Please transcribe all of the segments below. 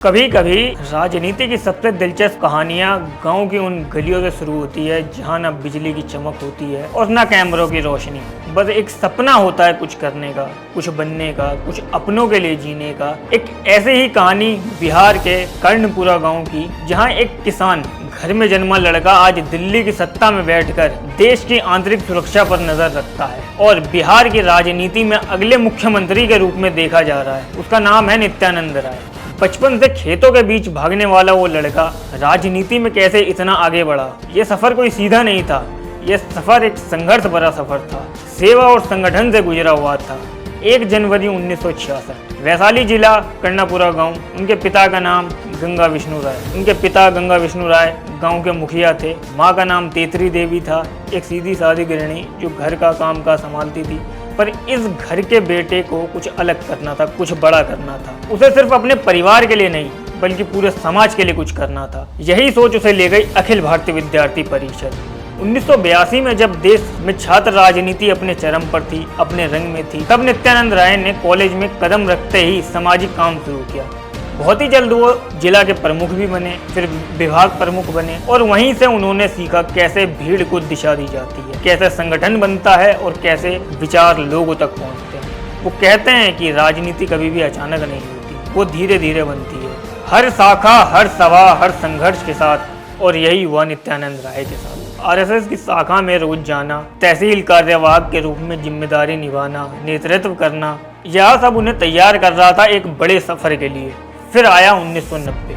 कभी कभी राजनीति की सबसे दिलचस्प कहानियां गांव की उन गलियों से शुरू होती है जहां न बिजली की चमक होती है और न कैमरों की रोशनी। बस एक सपना होता है कुछ करने का, कुछ बनने का, कुछ अपनों के लिए जीने का। एक ऐसे ही कहानी बिहार के कर्णपुरा गांव की, जहां एक किसान घर में जन्मा लड़का आज दिल्ली की सत्ता में बैठकर देश की आंतरिक सुरक्षा पर नजर रखता है और बिहार की राजनीति में अगले मुख्यमंत्री के रूप में देखा जा रहा है। उसका नाम है नित्यानंद राय। बचपन से खेतों के बीच भागने वाला वो लड़का राजनीति में कैसे इतना आगे बढ़ा। ये सफर कोई सीधा नहीं था, ये सफर एक संघर्ष भरा सफर था, सेवा और संगठन से गुजरा हुआ था। 1 जनवरी 1966, वैशाली जिला कर्णपुरा गांव। उनके पिता का नाम गंगा विष्णु राय। उनके पिता गंगा विष्णु राय गांव के मुखिया थे। माँ का नाम तेतरी देवी था, एक सीधी सादी गृहिणी जो घर का काम काज संभालती थी। पर इस घर के बेटे को कुछ अलग करना था, कुछ बड़ा करना था। उसे सिर्फ अपने परिवार के लिए नहीं बल्कि पूरे समाज के लिए कुछ करना था। यही सोच उसे ले गई अखिल भारतीय विद्यार्थी परिषद। 1982 में जब देश में छात्र राजनीति अपने चरम पर थी, अपने रंग में थी, तब नित्यानंद राय ने कॉलेज में कदम रखते ही सामाजिक काम शुरू किया। बहुत ही जल्द वो जिला के प्रमुख भी बने, फिर विभाग प्रमुख बने और वहीं से उन्होंने सीखा कैसे भीड़ को दिशा दी जाती है, कैसे संगठन बनता है और कैसे विचार लोगों तक पहुंचते हैं। वो कहते हैं कि राजनीति कभी भी अचानक नहीं होती, वो धीरे धीरे बनती है, हर शाखा, हर सभा, हर संघर्ष के साथ। और यही हुआ नित्यानंद राय के साथ। आरएसएस की शाखा में रोज जाना, तहसील कार्यवाहक के रूप में जिम्मेदारी निभाना, नेतृत्व करना, यह सब उन्हें तैयार कर रहा था एक बड़े सफर के लिए। फिर आया 1990।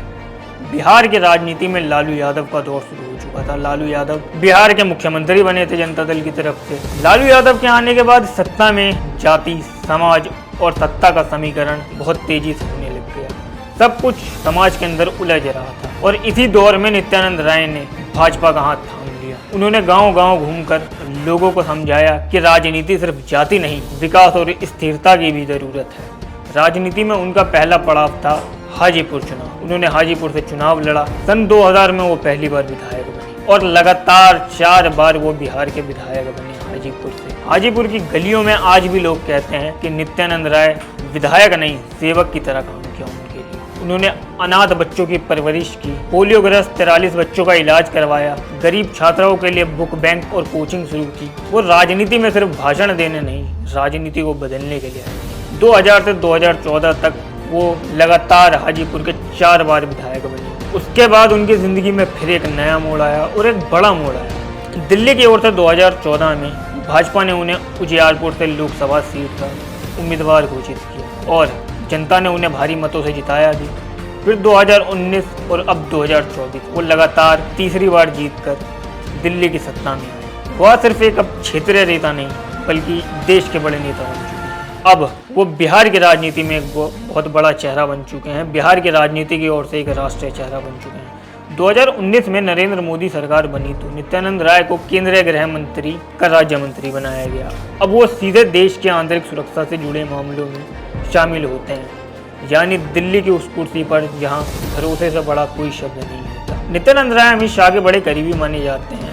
बिहार की राजनीति में लालू यादव का दौर शुरू हो चुका था। लालू यादव बिहार के मुख्यमंत्री बने थे जनता दल की तरफ से। लालू यादव के आने के बाद सत्ता में जाति, समाज और सत्ता का समीकरण बहुत तेजी से होने लग गया। सब कुछ समाज के अंदर उलझ रहा था और इसी दौर में नित्यानंद राय ने भाजपा का हाथ थाम लिया। उन्होंने गांव-गांव घूमकर लोगों को समझाया कि राजनीति सिर्फ जाति नहीं, विकास और स्थिरता की भी जरूरत है। राजनीति में उनका पहला पड़ाव था हाजीपुर चुनाव। उन्होंने हाजीपुर से चुनाव लड़ा। सन 2000 में वो पहली बार विधायक बने और लगातार 4 बार वो बिहार के विधायक बने हाजीपुर से। हाजीपुर की गलियों में आज भी लोग कहते हैं कि नित्यानंद राय विधायक नहीं, सेवक की तरह काम किया उनके लिए। उन्होंने अनाथ बच्चों की परवरिश की, पोलियोग्रस्त 43 बच्चों का इलाज करवाया, गरीब छात्राओं के लिए बुक बैंक और कोचिंग शुरू की। वो राजनीति में सिर्फ भाषण देने नहीं, राजनीति को बदलने के लिए आए। 2000 से 2014 तक वो लगातार हाजीपुर के 4 बार विधायक बने। उसके बाद उनकी जिंदगी में फिर एक नया मोड़ आया और एक बड़ा मोड़ आया। दिल्ली की ओर से 2014 में भाजपा ने उन्हें उजियारपुर से लोकसभा सीट का उम्मीदवार घोषित किया और जनता ने उन्हें भारी मतों से जिताया भी। फिर 2019 और अब 2024 वो लगातार तीसरी बार जीतकर दिल्ली की सत्ता में आए। वह सिर्फ एक अब क्षेत्रीय नेता नहीं बल्कि देश के बड़े नेता बन चुके हैं। अब वो बिहार की राजनीति में एक बहुत बड़ा चेहरा बन चुके हैं। बिहार की राजनीति की ओर से एक राष्ट्रीय चेहरा बन चुके हैं। 2019 में नरेंद्र मोदी सरकार बनी तो नित्यानंद राय को केंद्रीय गृह मंत्री का राज्य मंत्री बनाया गया। अब वो सीधे देश की आंतरिक सुरक्षा से जुड़े मामलों में शामिल होते हैं, यानी दिल्ली की उस कुर्सी पर जहाँ भरोसे से बड़ा कोई शब्द नहीं होता। नित्यानंद राय अमित शाह के बड़े करीबी माने जाते हैं।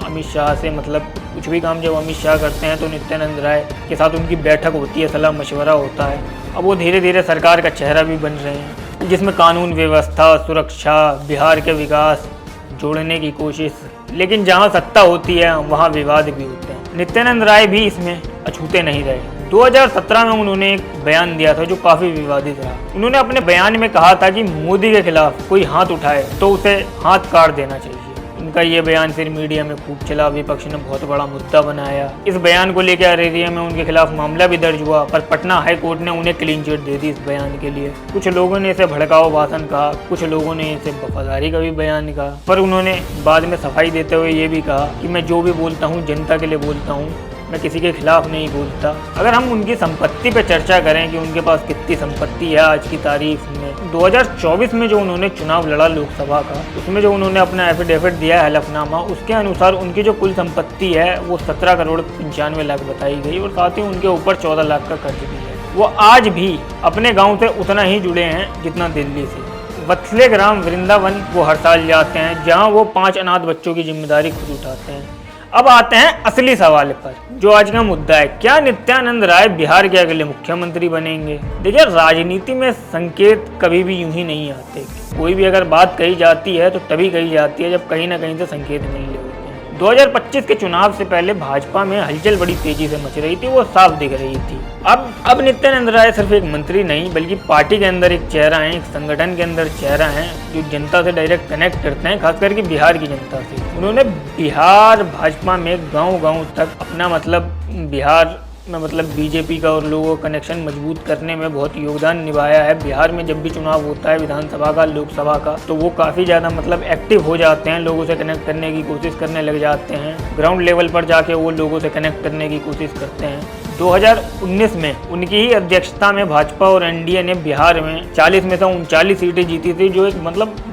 अमित शाह से मतलब कुछ भी काम जब अमित शाह करते हैं तो नित्यानंद राय के साथ उनकी बैठक होती है, सलाह मशवरा होता है। अब वो धीरे धीरे सरकार का चेहरा भी बन रहे हैं, जिसमें कानून व्यवस्था, सुरक्षा, बिहार के विकास जोड़ने की कोशिश। लेकिन जहां सत्ता होती है वहां विवाद भी होते हैं। नित्यानंद राय भी इसमें अछूते नहीं रहे। 2017 में उन्होंने एक बयान दिया था जो काफी विवादित रहा। उन्होंने अपने बयान में कहा था कि मोदी के खिलाफ कोई हाथ उठाए तो उसे हाथ काट देना चाहिए। उनका ये बयान फिर मीडिया में खूब चला, विपक्ष ने बहुत बड़ा मुद्दा बनाया। इस बयान को लेकर अरेरिया में उनके खिलाफ मामला भी दर्ज हुआ, पर पटना हाई कोर्ट ने उन्हें क्लीन चिट दे दी इस बयान के लिए। कुछ लोगों ने इसे भड़काऊ भाषण कहा, कुछ लोगों ने इसे वफादारी का भी बयान कहा, पर उन्होंने बाद में सफाई देते हुए ये भी कहा कि मैं जो भी बोलता हूँ जनता के लिए बोलता हूँ, मैं किसी के खिलाफ नहीं बोलता। अगर हम उनकी संपत्ति पे चर्चा करें कि उनके पास कितनी संपत्ति है आज की तारीख में, 2024 में जो उन्होंने चुनाव लड़ा लोकसभा का, उसमें जो उन्होंने अपना एफिडेविट दिया है, हलफनामा, उसके अनुसार उनकी जो कुल संपत्ति है वो 17 करोड़ 95 लाख बताई गई और साथ ही उनके ऊपर 14 लाख का कर्ज भी है। वो आज भी अपने गाँव से उतना ही जुड़े हैं जितना दिल्ली से। वत्सले ग्राम वृंदावन वो हर साल जाते हैं, जहाँ वो 5 अनाथ बच्चों की जिम्मेदारी खुद उठाते हैं। अब आते हैं असली सवाल पर, जो आज का मुद्दा है, क्या नित्यानंद राय बिहार के अगले मुख्यमंत्री बनेंगे? देखिए, राजनीति में संकेत कभी भी यूं ही नहीं आते। कोई भी अगर बात कही जाती है तो तभी कही जाती है जब कहीं ना कहीं से संकेत मिल रहे होते हैं। 2025 के चुनाव से पहले भाजपा में हलचल बड़ी तेजी से मच रही थी, वो साफ दिख रही थी। अब नित्यानंद राय सिर्फ एक मंत्री नहीं बल्कि पार्टी के अंदर एक चेहरा है, एक संगठन के अंदर चेहरा है जो जनता से डायरेक्ट कनेक्ट करते हैं, खास करके बिहार की जनता से। उन्होंने बिहार भाजपा में गांव-गांव तक अपना बिहार में बीजेपी का और लोगों का कनेक्शन मजबूत करने में बहुत योगदान निभाया है। बिहार में जब भी चुनाव होता है विधानसभा का, लोकसभा का, तो वो काफ़ी ज़्यादा एक्टिव हो जाते हैं, लोगों से कनेक्ट करने की कोशिश करने लग जाते हैं। ग्राउंड लेवल पर जाके वो लोगों से कनेक्ट करने की कोशिश करते हैं। 2019 में उनकी ही अध्यक्षता में भाजपा और एनडीए ने बिहार में 40 में से 39 सीटें जीती थी, जो एक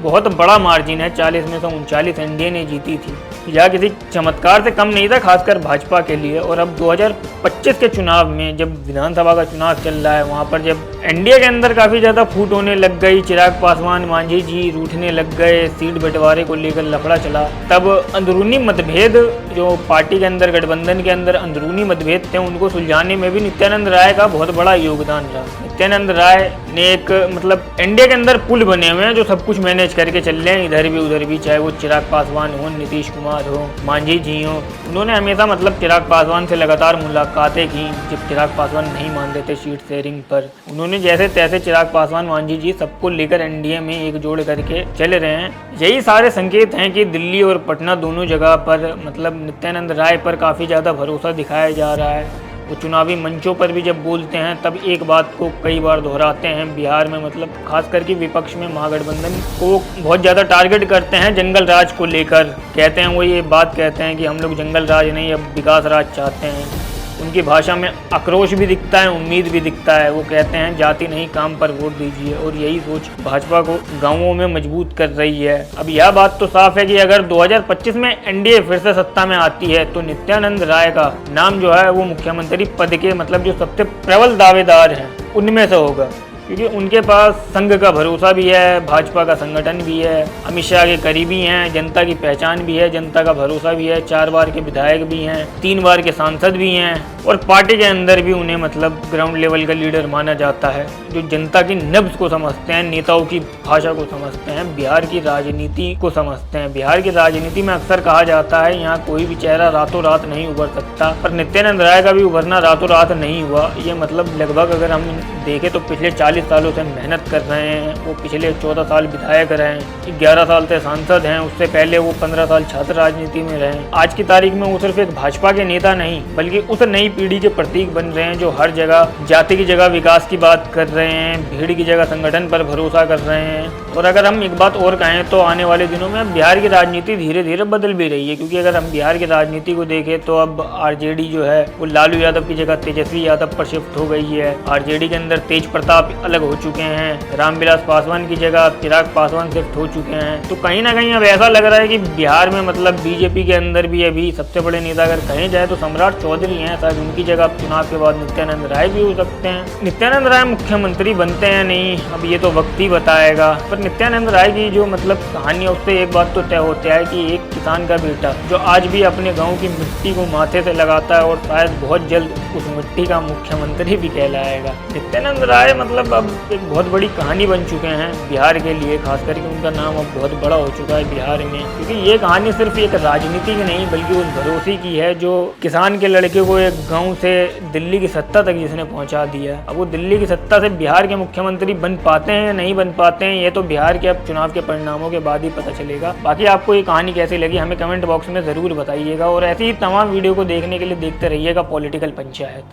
बहुत बड़ा मार्जिन है। 40 में से 39 एनडीए ने जीती थी, यह किसी चमत्कार से कम नहीं था, खासकर भाजपा के लिए। और अब 2025 के चुनाव में जब विधानसभा का चुनाव चल रहा है, वहाँ पर जब एनडीए के अंदर काफ़ी ज़्यादा फूट होने लग गई, चिराग पासवान मांझी जी रूठने लग गए, सीट बंटवारे को लेकर लफड़ा चला, तब अंदरूनी मतभेद जो पार्टी के अंदर, गठबंधन के अंदर अंदरूनी मतभेद थे, उनको सुलझाने में भी नित्यानंद राय का बहुत बड़ा योगदान रहा। नित्यानंद राय ने एक एनडीए के अंदर पुल बने हुए हैं जो सब कुछ मैनेज करके चल रहे हैं, इधर भी उधर भी, चाहे वो चिराग पासवान हो, नीतीश कुमार हो, मांझी जी हो। उन्होंने हमेशा चिराग पासवान से लगातार मुलाकातें की जब चिराग पासवान नहीं मान रहे थे सीट शेयरिंग पर। उन्होंने जैसे तैसे चिराग पासवान, मांझी जी सबको लेकर एनडीए में एकजुट करके चल रहे हैं। यही सारे संकेत हैं कि दिल्ली और पटना दोनों जगह पर नित्यानंद राय पर काफ़ी ज़्यादा भरोसा दिखाया जा रहा है। वो चुनावी मंचों पर भी जब बोलते हैं तब एक बात को कई बार दोहराते हैं। बिहार में खास करके विपक्ष में महागठबंधन को बहुत ज़्यादा टारगेट करते हैं, जंगल राज को लेकर कहते हैं। वो ये बात कहते हैं कि हम लोग जंगल राज नहीं, अब विकास राज चाहते हैं। उनकी भाषा में आक्रोश भी दिखता है, उम्मीद भी दिखता है। वो कहते हैं जाति नहीं, काम पर वोट दीजिए, और यही सोच भाजपा को गांवों में मजबूत कर रही है। अब यह बात तो साफ है कि अगर 2025 में एनडीए फिर से सत्ता में आती है तो नित्यानंद राय का नाम जो है वो मुख्यमंत्री पद के जो सबसे प्रबल दावेदार हैं उनमें से होगा, क्योंकि उनके पास संघ का भरोसा भी है, भाजपा का संगठन भी है, अमित शाह के करीबी हैं, जनता की पहचान भी है, जनता का भरोसा भी है, 4 बार के विधायक भी हैं, 3 बार के सांसद भी हैं, और पार्टी के अंदर भी उन्हें ग्राउंड लेवल का लीडर माना जाता है, जो जनता की नब्ज को समझते हैं, नेताओं की भाषा को समझते हैं, बिहार की राजनीति को समझते हैं। बिहार की राजनीति में अक्सर कहा जाता है यहाँ कोई भी चेहरा रातों रात नहीं उभर सकता, पर नित्यानंद राय का भी उभरना रातों रात नहीं हुआ। ये लगभग अगर हम देखें तो पिछले 40 सालों से मेहनत कर रहे हैं। वो पिछले 14 साल विधायक रहे, 11 साल से सांसद हैं, उससे पहले वो 15 साल छात्र राजनीति में रहे। आज की तारीख में वो सिर्फ एक भाजपा के नेता नहीं बल्कि उस नई पीढ़ी के प्रतीक बन रहे हैं जो हर जगह जाति की जगह विकास की बात कर रहे हैं, भीड़ की जगह संगठन पर भरोसा कर रहे हैं। और अगर हम एक बात और कहें तो आने वाले दिनों में बिहार की राजनीति धीरे धीरे बदल भी रही है, क्योंकि अगर हम बिहार की राजनीति को देखें तो अब आरजेडी जो है वो लालू यादव की जगह तेजस्वी यादव पर शिफ्ट हो गई है। आरजेडी के अंदर तेज प्रताप अलग हो चुके हैं, रामविलास पासवान की जगह चिराग पासवान शिफ्ट हो चुके हैं। तो कहीं ना कहीं अब ऐसा लग रहा है कि बिहार में बीजेपी के अंदर भी अभी सबसे बड़े नेता अगर कहे जाए तो सम्राट चौधरी हैं, शायद उनकी जगह चुनाव के बाद नित्यानंद राय भी हो सकते हैं। नित्यानंद राय मुख्यमंत्री बनते हैं नहीं, अब ये तो वक्त ही बताएगा। पर नित्यानंद राय की जो कहानी है उससे एक बात तो तय होता है कि एक किसान का बेटा जो आज भी अपने गाँव की मिट्टी को माथे से लगाता है और शायद बहुत जल्द उस मिट्टी का मुख्यमंत्री भी कहलाएगा। नित्यानंद राय अब एक बहुत बड़ी कहानी बन चुके हैं बिहार के लिए, खास करके उनका नाम अब बहुत बड़ा हो चुका है बिहार में, क्योंकि ये कहानी सिर्फ एक राजनीति की नहीं बल्कि उस भरोसे की है जो किसान के लड़के को एक गांव से दिल्ली की सत्ता तक जिसने पहुंचा दिया। अब वो दिल्ली की सत्ता से बिहार के मुख्यमंत्री बन पाते हैं या नहीं बन पाते हैं, ये तो बिहार के अब चुनाव के परिणामों के बाद ही पता चलेगा। बाकी आपको ये कहानी कैसी लगी हमें कमेंट बॉक्स में जरूर बताइएगा, और ऐसी ही तमाम वीडियो को देखने के लिए देखते रहिएगा पॉलिटिकल पंचायत।